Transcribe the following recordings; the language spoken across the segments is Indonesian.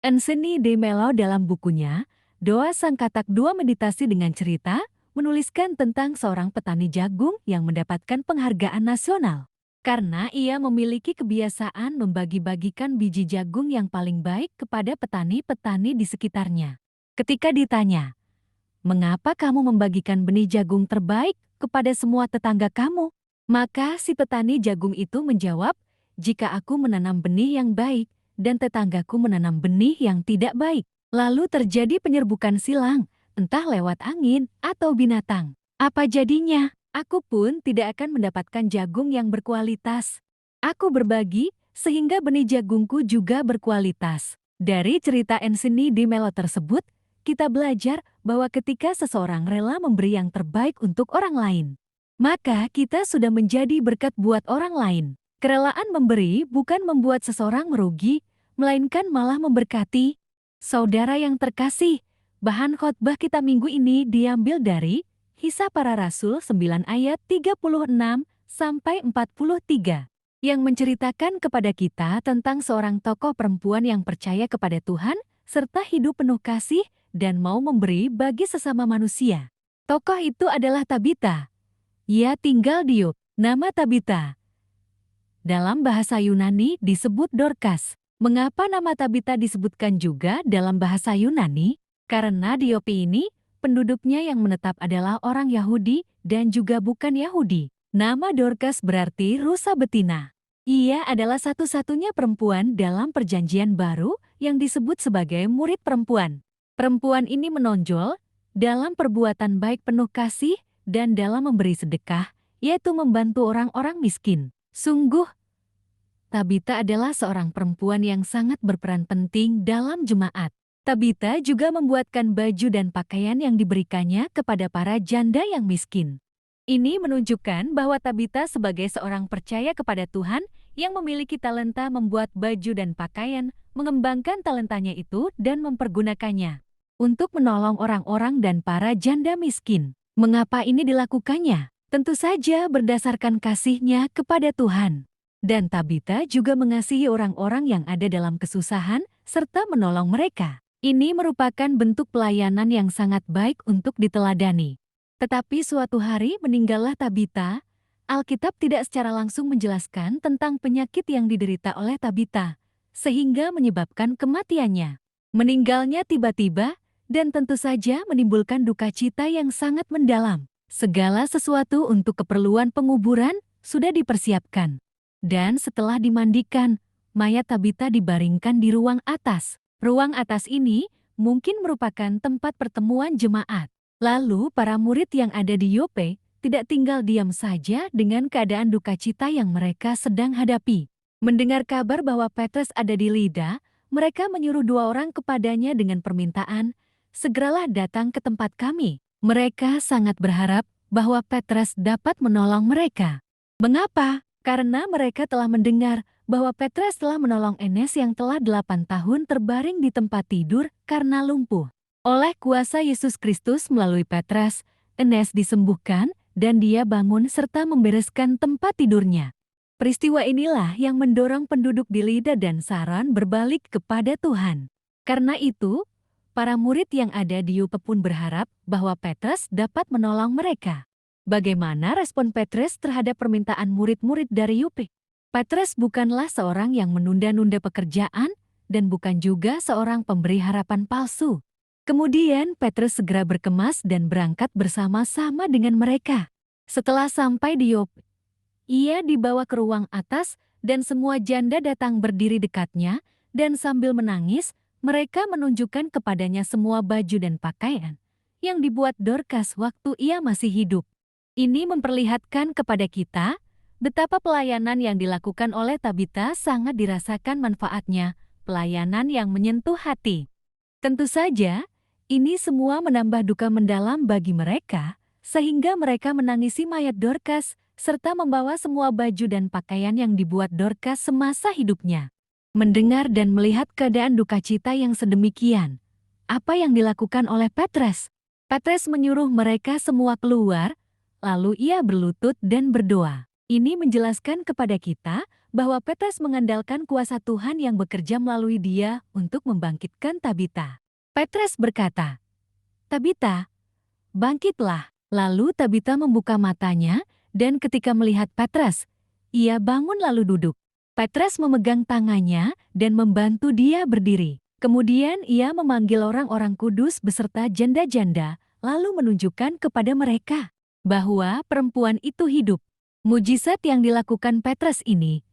Anthony de Mello dalam bukunya, Doa Sang Katak Dua Meditasi dengan Cerita, menuliskan tentang seorang petani jagung yang mendapatkan penghargaan nasional. Karena ia memiliki kebiasaan membagi-bagikan biji jagung yang paling baik kepada petani-petani di sekitarnya. Ketika ditanya, "Mengapa kamu membagikan benih jagung terbaik kepada semua tetangga kamu?" Maka si petani jagung itu menjawab, "Jika aku menanam benih yang baik dan tetanggaku menanam benih yang tidak baik, lalu terjadi penyerbukan silang, entah lewat angin atau binatang. Apa jadinya? Aku pun tidak akan mendapatkan jagung yang berkualitas. Aku berbagi sehingga benih jagungku juga berkualitas." Dari cerita Anthony de Mello tersebut, kita belajar bahwa ketika seseorang rela memberi yang terbaik untuk orang lain, maka kita sudah menjadi berkat buat orang lain. Kerelaan memberi bukan membuat seseorang merugi, melainkan malah memberkati. Saudara yang terkasih, bahan khotbah kita minggu ini diambil dari Kisah Para Rasul 9 ayat 36 sampai 43 yang menceritakan kepada kita tentang seorang tokoh perempuan yang percaya kepada Tuhan serta hidup penuh kasih dan mau memberi bagi sesama manusia. Tokoh itu adalah Tabita. Ia tinggal di Yop. Nama Tabita dalam bahasa Yunani disebut Dorcas. Mengapa nama Tabita disebutkan juga dalam bahasa Yunani? Karena di Yope ini, penduduknya yang menetap adalah orang Yahudi dan juga bukan Yahudi. Nama Dorcas berarti rusa betina. Ia adalah satu-satunya perempuan dalam Perjanjian Baru yang disebut sebagai murid perempuan. Perempuan ini menonjol dalam perbuatan baik penuh kasih dan dalam memberi sedekah, yaitu membantu orang-orang miskin. Sungguh, Tabita adalah seorang perempuan yang sangat berperan penting dalam jemaat. Tabita juga membuatkan baju dan pakaian yang diberikannya kepada para janda yang miskin. Ini menunjukkan bahwa Tabita sebagai seorang percaya kepada Tuhan yang memiliki talenta membuat baju dan pakaian, mengembangkan talentanya itu dan mempergunakannya untuk menolong orang-orang dan para janda miskin. Mengapa ini dilakukannya? Tentu saja berdasarkan kasihnya kepada Tuhan. Dan Tabita juga mengasihi orang-orang yang ada dalam kesusahan serta menolong mereka. Ini merupakan bentuk pelayanan yang sangat baik untuk diteladani. Tetapi suatu hari meninggallah Tabita. Alkitab tidak secara langsung menjelaskan tentang penyakit yang diderita oleh Tabita, sehingga menyebabkan kematiannya. Meninggalnya tiba-tiba dan tentu saja menimbulkan duka cita yang sangat mendalam. Segala sesuatu untuk keperluan penguburan sudah dipersiapkan. Dan setelah dimandikan, mayat Tabita dibaringkan di ruang atas. Ruang atas ini mungkin merupakan tempat pertemuan jemaat. Lalu para murid yang ada di Yope tidak tinggal diam saja dengan keadaan duka cita yang mereka sedang hadapi. Mendengar kabar bahwa Petrus ada di Lida, mereka menyuruh 2 orang kepadanya dengan permintaan, "Segeralah datang ke tempat kami." Mereka sangat berharap bahwa Petrus dapat menolong mereka. Mengapa? Karena mereka telah mendengar bahwa Petrus telah menolong Enes yang telah 8 tahun terbaring di tempat tidur karena lumpuh. Oleh kuasa Yesus Kristus melalui Petrus, Enes disembuhkan dan dia bangun serta membereskan tempat tidurnya. Peristiwa inilah yang mendorong penduduk di Lida dan Saron berbalik kepada Tuhan. Karena itu, para murid yang ada di Yope pun berharap bahwa Petrus dapat menolong mereka. Bagaimana respon Petrus terhadap permintaan murid-murid dari Yope? Petrus bukanlah seorang yang menunda-nunda pekerjaan dan bukan juga seorang pemberi harapan palsu. Kemudian Petrus segera berkemas dan berangkat bersama-sama dengan mereka. Setelah sampai di Yope, ia dibawa ke ruang atas dan semua janda datang berdiri dekatnya dan sambil menangis, mereka menunjukkan kepadanya semua baju dan pakaian yang dibuat Dorcas waktu ia masih hidup. Ini memperlihatkan kepada kita betapa pelayanan yang dilakukan oleh Tabita sangat dirasakan manfaatnya, pelayanan yang menyentuh hati. Tentu saja, ini semua menambah duka mendalam bagi mereka, sehingga mereka menangisi mayat Dorcas, serta membawa semua baju dan pakaian yang dibuat Dorcas semasa hidupnya. Mendengar dan melihat keadaan duka cita yang sedemikian, apa yang dilakukan oleh Petrus? Petrus menyuruh mereka semua keluar, lalu ia berlutut dan berdoa. Ini menjelaskan kepada kita bahwa Petrus mengandalkan kuasa Tuhan yang bekerja melalui dia untuk membangkitkan Tabita. Petrus berkata, "Tabita, bangkitlah." Lalu Tabita membuka matanya, dan ketika melihat Petrus, ia bangun lalu duduk. Petrus memegang tangannya dan membantu dia berdiri. Kemudian ia memanggil orang-orang kudus beserta janda-janda, lalu menunjukkan kepada mereka bahwa perempuan itu hidup. Mujizat yang dilakukan Petrus ini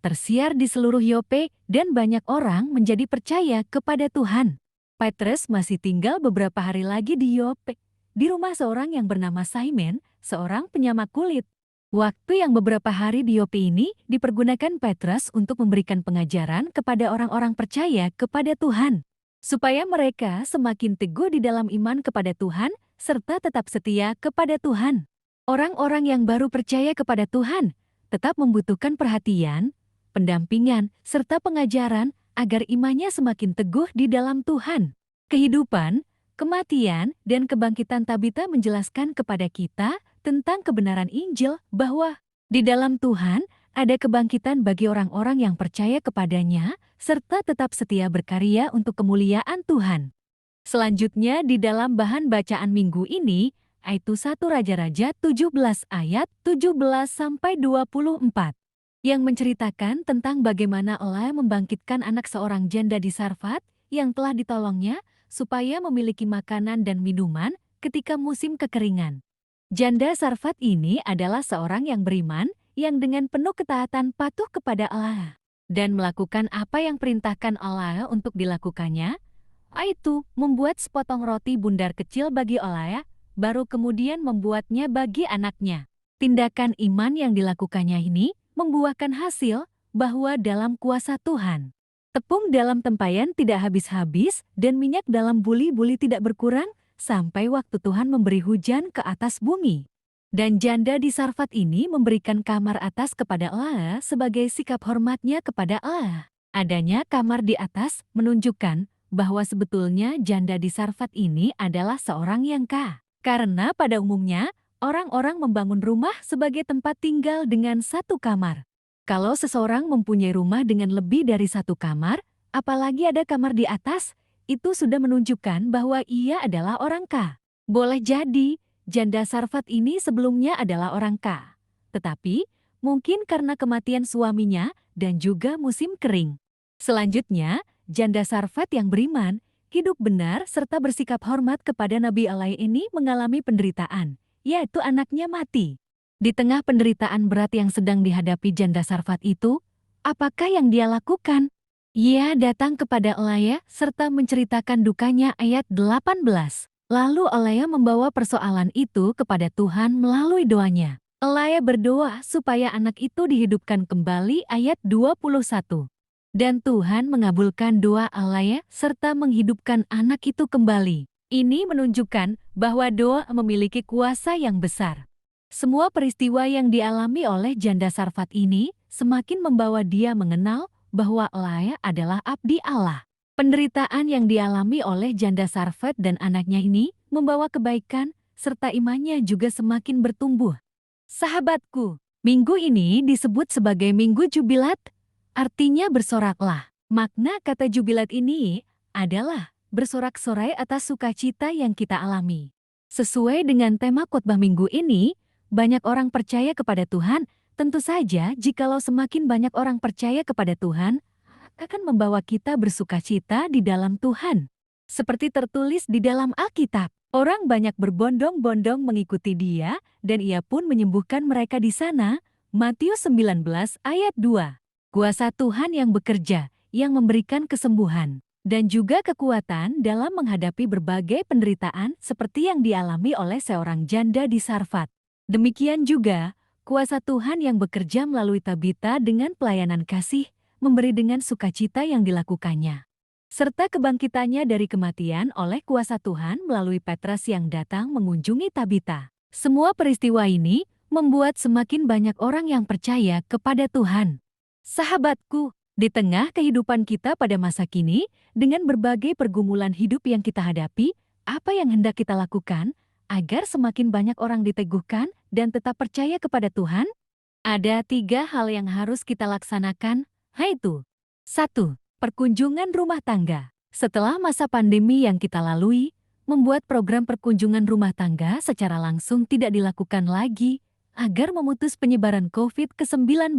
tersiar di seluruh Yope dan banyak orang menjadi percaya kepada Tuhan. Petrus masih tinggal beberapa hari lagi di Yope, di rumah seorang yang bernama Simon, seorang penyamak kulit. Waktu yang beberapa hari di Yope ini dipergunakan Petrus untuk memberikan pengajaran kepada orang-orang percaya kepada Tuhan, supaya mereka semakin teguh di dalam iman kepada Tuhan, serta tetap setia kepada Tuhan. Orang-orang yang baru percaya kepada Tuhan tetap membutuhkan perhatian, pendampingan, serta pengajaran agar imannya semakin teguh di dalam Tuhan. Kehidupan, kematian, dan kebangkitan Tabita menjelaskan kepada kita tentang kebenaran Injil bahwa di dalam Tuhan ada kebangkitan bagi orang-orang yang percaya kepadanya serta tetap setia berkarya untuk kemuliaan Tuhan. Selanjutnya di dalam bahan bacaan minggu ini, yaitu 1 Raja-Raja 17 ayat 17-24, yang menceritakan tentang bagaimana Elia membangkitkan anak seorang janda di Sarfat yang telah ditolongnya supaya memiliki makanan dan minuman ketika musim kekeringan. Janda Sarfat ini adalah seorang yang beriman yang dengan penuh ketaatan patuh kepada Allah dan melakukan apa yang perintahkan Allah untuk dilakukannya, yaitu membuat sepotong roti bundar kecil bagi Elia, baru kemudian membuatnya bagi anaknya. Tindakan iman yang dilakukannya ini membuahkan hasil bahwa dalam kuasa Tuhan, tepung dalam tempayan tidak habis-habis dan minyak dalam buli-buli tidak berkurang sampai waktu Tuhan memberi hujan ke atas bumi. Dan janda di Sarfat ini memberikan kamar atas kepada Allah sebagai sikap hormatnya kepada Allah. Adanya kamar di atas menunjukkan bahwa sebetulnya janda di Sarfat ini adalah seorang yang kaya. Karena pada umumnya, orang-orang membangun rumah sebagai tempat tinggal dengan satu kamar. Kalau seseorang mempunyai rumah dengan lebih dari satu kamar, apalagi ada kamar di atas, itu sudah menunjukkan bahwa ia adalah orang kaya. Boleh jadi, janda Sarfat ini sebelumnya adalah orang kaya. Tetapi, mungkin karena kematian suaminya dan juga musim kering. Selanjutnya, janda Sarfat yang beriman, hidup benar serta bersikap hormat kepada Nabi Allah ini mengalami penderitaan, yaitu anaknya mati. Di tengah penderitaan berat yang sedang dihadapi janda Sarfat itu, apakah yang dia lakukan? Ia datang kepada Elia serta menceritakan dukanya ayat 18. Lalu Elia membawa persoalan itu kepada Tuhan melalui doanya. Elia berdoa supaya anak itu dihidupkan kembali ayat 21. Dan Tuhan mengabulkan doa Elia serta menghidupkan anak itu kembali. Ini menunjukkan bahwa doa memiliki kuasa yang besar. Semua peristiwa yang dialami oleh janda Sarfat ini semakin membawa dia mengenal bahwa Elia adalah abdi Allah. Penderitaan yang dialami oleh janda Sarfat dan anaknya ini membawa kebaikan serta imannya juga semakin bertumbuh. Sahabatku, minggu ini disebut sebagai Minggu Jubilat, artinya bersoraklah. Makna kata jubilat ini adalah bersorak-sorai atas sukacita yang kita alami. Sesuai dengan tema khotbah minggu ini, banyak orang percaya kepada Tuhan. Tentu saja jikalau semakin banyak orang percaya kepada Tuhan, akan membawa kita bersukacita di dalam Tuhan. Seperti tertulis di dalam Alkitab, orang banyak berbondong-bondong mengikuti dia, dan ia pun menyembuhkan mereka di sana. Matius 19 ayat 2. Kuasa Tuhan yang bekerja, yang memberikan kesembuhan, dan juga kekuatan dalam menghadapi berbagai penderitaan seperti yang dialami oleh seorang janda di Sarfat. Demikian juga, kuasa Tuhan yang bekerja melalui Tabita dengan pelayanan kasih, memberi dengan sukacita yang dilakukannya. Serta kebangkitannya dari kematian oleh kuasa Tuhan melalui Petrus yang datang mengunjungi Tabita. Semua peristiwa ini membuat semakin banyak orang yang percaya kepada Tuhan. Sahabatku, di tengah kehidupan kita pada masa kini, dengan berbagai pergumulan hidup yang kita hadapi, apa yang hendak kita lakukan agar semakin banyak orang diteguhkan dan tetap percaya kepada Tuhan? Ada 3 hal yang harus kita laksanakan, yaitu 1. Perkunjungan rumah tangga. Setelah masa pandemi yang kita lalui, membuat program perkunjungan rumah tangga secara langsung tidak dilakukan lagi agar memutus penyebaran COVID-19.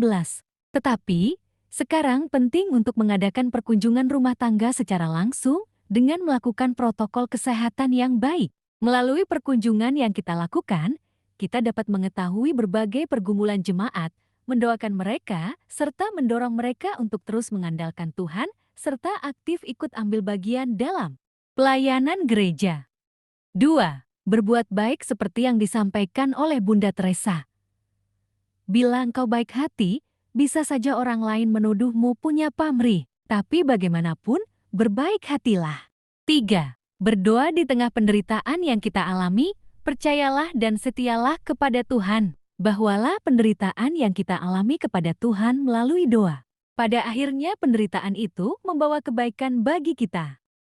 Tetapi, sekarang penting untuk mengadakan perkunjungan rumah tangga secara langsung dengan melakukan protokol kesehatan yang baik. Melalui perkunjungan yang kita lakukan, kita dapat mengetahui berbagai pergumulan jemaat, mendoakan mereka, serta mendorong mereka untuk terus mengandalkan Tuhan, serta aktif ikut ambil bagian dalam pelayanan gereja. 2. Berbuat baik seperti yang disampaikan oleh Bunda Teresa. Bila engkau baik hati, bisa saja orang lain menuduhmu punya pamrih, tapi bagaimanapun, berbaik hatilah. 3. Berdoa di tengah penderitaan yang kita alami, percayalah dan setialah kepada Tuhan. Bawalah penderitaan yang kita alami kepada Tuhan melalui doa. Pada akhirnya penderitaan itu membawa kebaikan bagi kita.